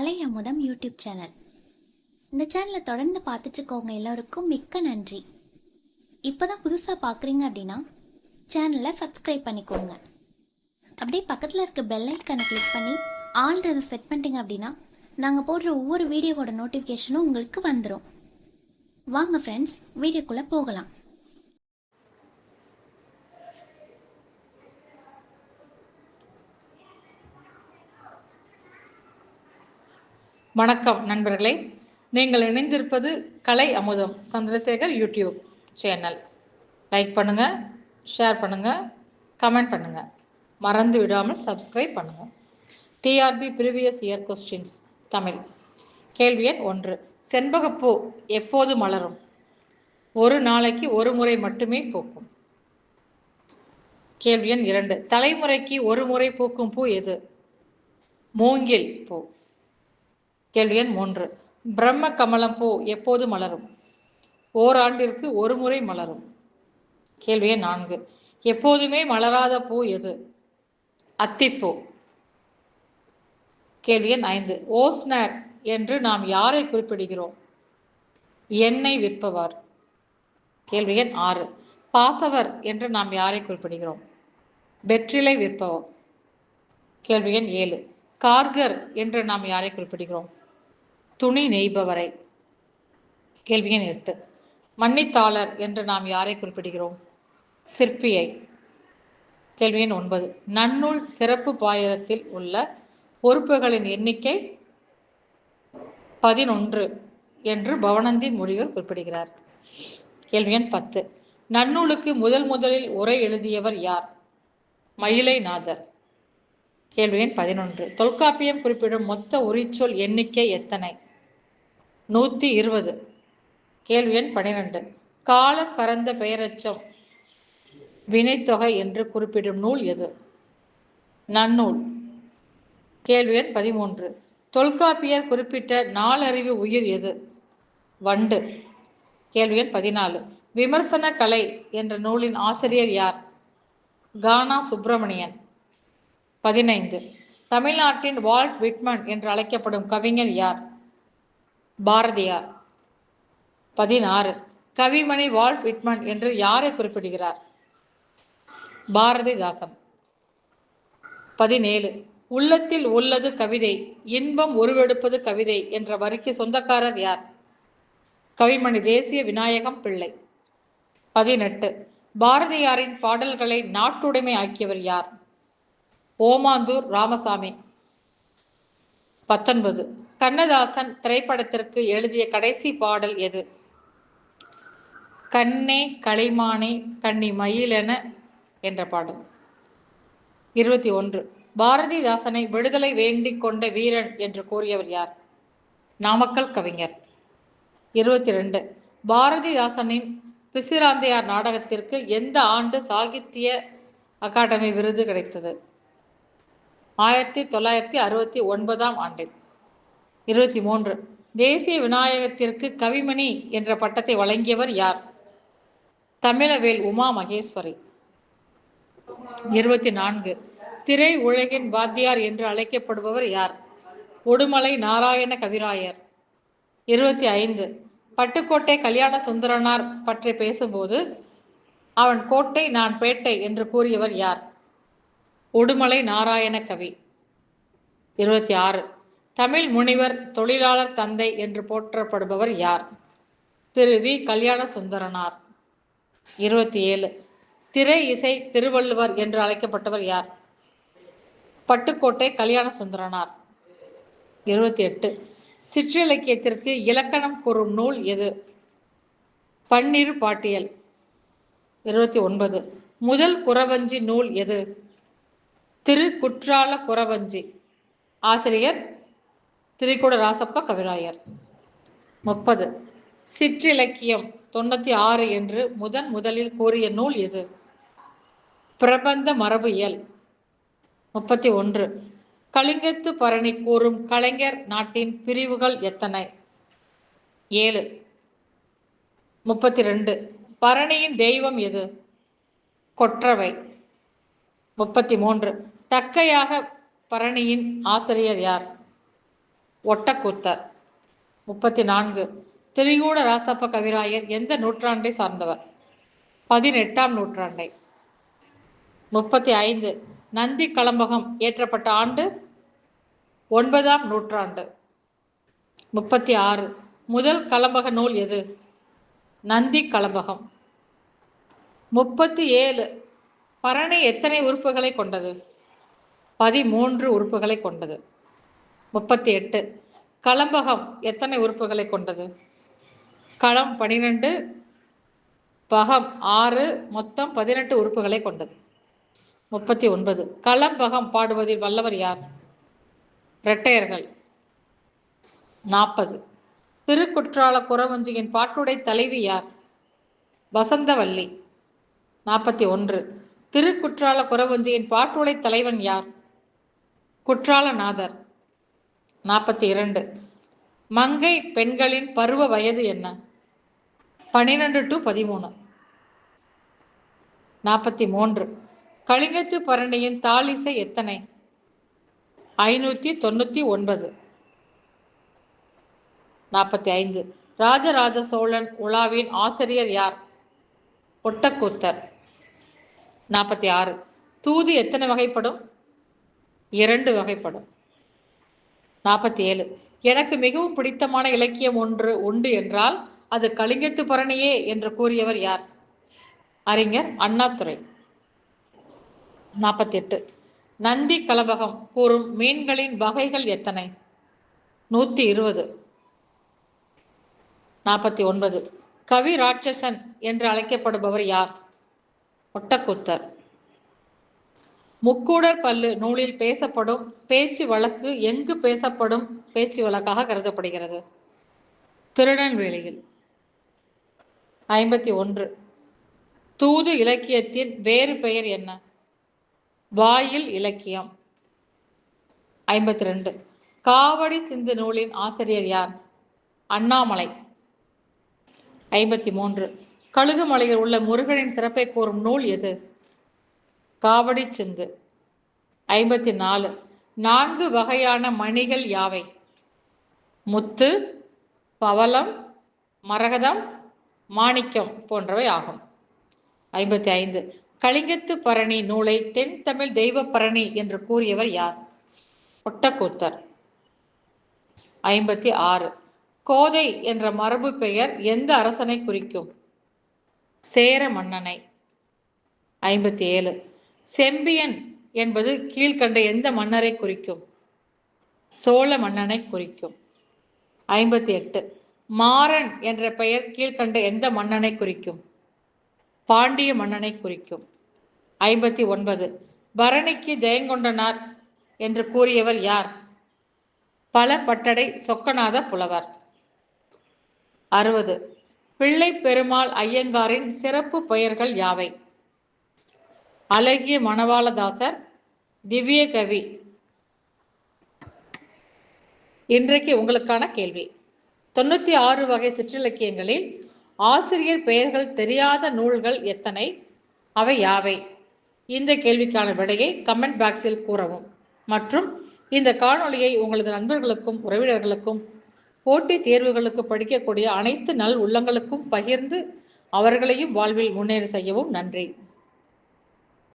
கலை அமுதம் YouTube channel. இந்த சேனலை தொடர்ந்து பார்த்துட்டு இருக்கவங்க எல்லோருக்கும் மிக்க நன்றி. இப்போதான் புதுசாக பார்க்குறீங்க அப்படின்னா சேனலை சப்ஸ்கிரைப் பண்ணிக்கோங்க. அப்படியே பக்கத்தில் இருக்க பெல் ஐக்கனை கிளிக் பண்ணி ஆல்ன்றதை செட் பண்ணிட்டீங்க அப்படின்னா நாங்கள் போடுற ஒவ்வொரு வீடியோவோட நோட்டிஃபிகேஷனும் உங்களுக்கு வந்துடும். வாங்க ஃப்ரெண்ட்ஸ், வீடியோக்குள்ளே போகலாம். வணக்கம் நண்பர்களே, நீங்கள் இணைந்திருப்பது கலை அமுதம் சந்திரசேகர் யூடியூப் சேனல். லைக் பண்ணுங்க, ஷேர் பண்ணுங்க, கமெண்ட் பண்ணுங்க, மறந்து விடாமல் சப்ஸ்கிரைப் பண்ணுங்க. TRB previous year questions Tamil. கேள்வி எண் 1. செண்பகப்பூ எப்போது மலரும்? ஒரு நாளைக்கு ஒரு முறை மட்டுமே பூக்கும். கேள்வி எண் 2. தலைமுறைக்கு ஒரு முறை பூக்கும் பூ எது? மூங்கில் பூ. கேள்வி எண் 3. பிரம்ம கமலம் பூ எப்போது மலரும்? ஓராண்டிற்கு ஒரு முறை மலரும். கேள்வி எண் 4. எப்போதுமே மலராத பூ எது? அத்திப்பூ. கேள்வி எண் 5. ஓஸ்னர் என்று நாம் யாரை குறிப்பிடுகிறோம்? எண்ணெய் விற்பவர். கேள்வி எண் 6. பாசவர் என்று நாம் யாரை குறிப்பிடுகிறோம்? வெற்றிலை விற்பவர். கேள்வி எண் 7. கார்கர் என்று நாம் யாரை குறிப்பிடுகிறோம்? துணி நெய்பவரை. கேள்வி எண் 8. மன்னித்தாளர் என்று நாம் யாரை குறிப்பிடுகிறோம்? சிற்பியை. கேள்வி எண் 9. நன்னூல் சிறப்பு பாயிரத்தில் உள்ள பொறுப்புகளின் எண்ணிக்கை 11 என்று பவணந்தி முனிவர் குறிப்பிடுகிறார். கேள்வி எண் 10. நன்னூலுக்கு முதலில் உரை எழுதியவர் யார்? மயிலைநாதர். கேள்வி எண் 11. தொல்காப்பியம் குறிப்பிடும் மொத்த உரிச்சொல் எண்ணிக்கை எத்தனை? 120. கேள்வி எண் 12. காலம் கறந்த பெயரெச்சம் வினைத்தொகை என்று குறிப்பிடும் நூல் எது? நன்னூல். கேள்வி எண் 13. தொல்காப்பியர் குறிப்பிட்ட நாலறிவு உயிர் எது? வண்டு. கேள்வி எண் 14. விமர்சன கலை என்ற நூலின் ஆசிரியர் யார்? கானா சுப்பிரமணியன். 15. தமிழ்நாட்டின் வால்ட் விட்மன் என்று அழைக்கப்படும் கவிஞர் யார்? பாரதியார். 16. கவிமணி வால்ட் விட்மன் என்று யாரை குறிப்பிடுகிறார்? பாரதிதாசன். 17. உள்ளத்தில் உள்ளது கவிதை, இன்பம் உருவெடுப்பது கவிதை என்ற வரிக்கு சொந்தக்காரர் யார்? கவிமணி தேசிய விநாயகம் பிள்ளை. 18. பாரதியாரின் பாடல்களை நாட்டுடைமை ஆக்கியவர் யார்? ஓமாந்தூர் ராமசாமி. 19. கண்ணதாசன் திரைப்படத்திற்கு எழுதிய கடைசி பாடல் எது? கண்ணே களிமானே கன்னி மயிலென என்ற பாடல். 21. பாரதிதாசனை விடுதலை வேண்டிக் கொண்ட வீரன் என்று கூறியவர் யார்? நாமக்கல் கவிஞர். 22. பாரதிதாசனின் பிசிராந்தையார் நாடகத்திற்கு எந்த ஆண்டு சாகித்ய அகாடமி விருது கிடைத்தது? 1969 ஆண்டில். 23. தேசிய விநாயகத்திற்கு கவிமணி என்ற பட்டத்தை வழங்கியவர் யார்? தமிழவேல் உமா மகேஸ்வரி. 24. திரை உலகின் வாத்தியார் என்று அழைக்கப்படுபவர் யார்? உடுமலை நாராயண கவிராயர். 25. பட்டுக்கோட்டை கல்யாண சுந்தரனார் பற்றி பேசும்போது அவன் கோட்டை நான் பேட்டை என்று கூறியவர் யார்? உடுமலை நாராயண கவி. 26. தமிழ் முனிவர் தொழிலாளர் தந்தை என்று போற்றப்படுபவர் யார்? திரு வி கல்யாண சுந்தரனார். 27. திரை இசை திருவள்ளுவர் என்று அழைக்கப்பட்டவர் யார்? பட்டுக்கோட்டை கல்யாண சுந்தரனார். 28. சிற்றிலக்கியத்திற்கு இலக்கணம் கூறும் நூல் எது? பன்னிரு பாட்டியல். 29. முதல் குறவஞ்சி நூல் எது? திரு குற்றால குறவஞ்சி. ஆசிரியர் திரிகுட ராசப்ப கவிராயர். 30. சிற்றிலக்கியம் 96 என்று முதலில் கூறிய நூல் எது? பிரபந்த மரபு இயல். 31. கலிங்கத்து பரணி கூறும் கலைஞர் நாட்டின் பிரிவுகள் எத்தனை? 7. 32. பரணியின் தெய்வம் எது? கொற்றவை. 33. தக்கையாக பரணியின் ஆசிரியர் யார்? ஒட்டக்கூத்தர். 34. திரிகூட ராசப்ப கவிராயர் எந்த நூற்றாண்டை சார்ந்தவர்? 18ஆம் நூற்றாண்டை. 35. நந்தி கலம்பகம் ஏற்றப்பட்ட ஆண்டு? 9ஆம் நூற்றாண்டு. 36. முதல் கலம்பக நூல் எது? நந்தி கலம்பகம். 37. பரணி எத்தனை உறுப்புகளை கொண்டது? 13 உறுப்புகளை கொண்டது. 38. கலம்பகம் எத்தனை உறுப்புகளை கொண்டது? களம் 12, பகம் 6, மொத்தம் 18 உறுப்புகளை கொண்டது. 39. கலம்பகம் பாடுவதில் வல்லவர் யார்? இரட்டையர்கள். 40. திருக்குற்றால குறவஞ்சியின் பாட்டுடை தலைவி யார்? வசந்தவல்லி. 41. திருக்குற்றால குறவஞ்சியின் பாட்டுடை தலைவன் யார்? குற்றாலநாதர். 42. மங்கை பெண்களின் பருவ வயது என்ன? 12 to 13. 43. கலிங்கத்து பரணியின் தாளிசை எத்தனை? 599. 45. ராஜராஜ சோழன் உலாவின் ஆசிரியர் யார்? ஒட்டக்கூத்தர். 46. தூது எத்தனை வகைப்படும்? 2 வகைப்படும். 47. எனக்கு மிகவும் பிடித்தமான இலக்கியம் ஒன்று உண்டு என்றால் அது கலிங்கத்து பரணியே என்று கூறியவர் யார்? அறிஞர் அண்ணாதுரை. 48. நந்தி கலம்பகம் கூறும் மீன்களின் வகைகள் எத்தனை? 120. 49. கவி ராட்சசன் என்று அழைக்கப்படுபவர் யார்? ஒட்டக்கூத்தர். முக்கூடர் பல்லு நூலில் பேசப்படும் பேச்சு வழக்கு எங்கு பேசப்படும் பேச்சு வழக்காக கருதப்படுகிறது? திருநெல்வேலியில். 51. தூது இலக்கியத்தின் வேறு பெயர் என்ன? வாயில் இலக்கியம். 52. காவடி சிந்து நூலின் ஆசிரியர் யார்? அண்ணாமலை. 53. கழுகுமலையில் உள்ள முருகனின் சிறப்பை கூறும் நூல் எது? காவடி சிந்து. 54. 4 வகையான மணிகள் யாவை? முத்து, பவளம், மரகதம், மாணிக்கம் போன்றவை ஆகும். 55. கலிங்கத்து பரணி நூலை தென் தமிழ் தெய்வ பரணி என்று கூறியவர் யார்? ஒட்டக்கூத்தர். 56. கோதை என்ற மரபு பெயர் எந்த அரசனை குறிக்கும்? சேர மன்னனை. 57. செம்பியன் என்பது கீழ்கண்ட எந்த மன்னரை குறிக்கும்? சோழ மன்னனை குறிக்கும். 58. மாறன் என்ற பெயர் கீழ்கண்ட எந்த மன்னனை குறிக்கும்? பாண்டிய மன்னனை குறிக்கும். 59. பரணிக்கு ஜெயங்கொண்டனார் என்று கூறியவர் யார்? பல பட்டடை சொக்கநாத புலவர். 60. பிள்ளை பெருமாள் ஐயங்காரின் சிறப்பு பெயர்கள் யாவை? அழகிய மணவாளதாசர், திவ்ய கவி. இன்றைக்கு உங்களுக்கான கேள்வி. 96 வகை சிற்றிலக்கியங்களில் ஆசிரியர் பெயர்கள் தெரியாத நூல்கள் எத்தனை? அவை யாவை? இந்த கேள்விக்கான விடையை கமெண்ட் பாக்ஸில் கூறவும். மற்றும் இந்த காணொளியை உங்களது நண்பர்களுக்கும் உறவினர்களுக்கும் போட்டித் தேர்வுகளுக்கு படிக்கக்கூடிய அனைத்து நல் உள்ளங்களுக்கும் பகிர்ந்து அவர்களையும் வாழ்வில் முன்னேற செய்யவும். நன்றி.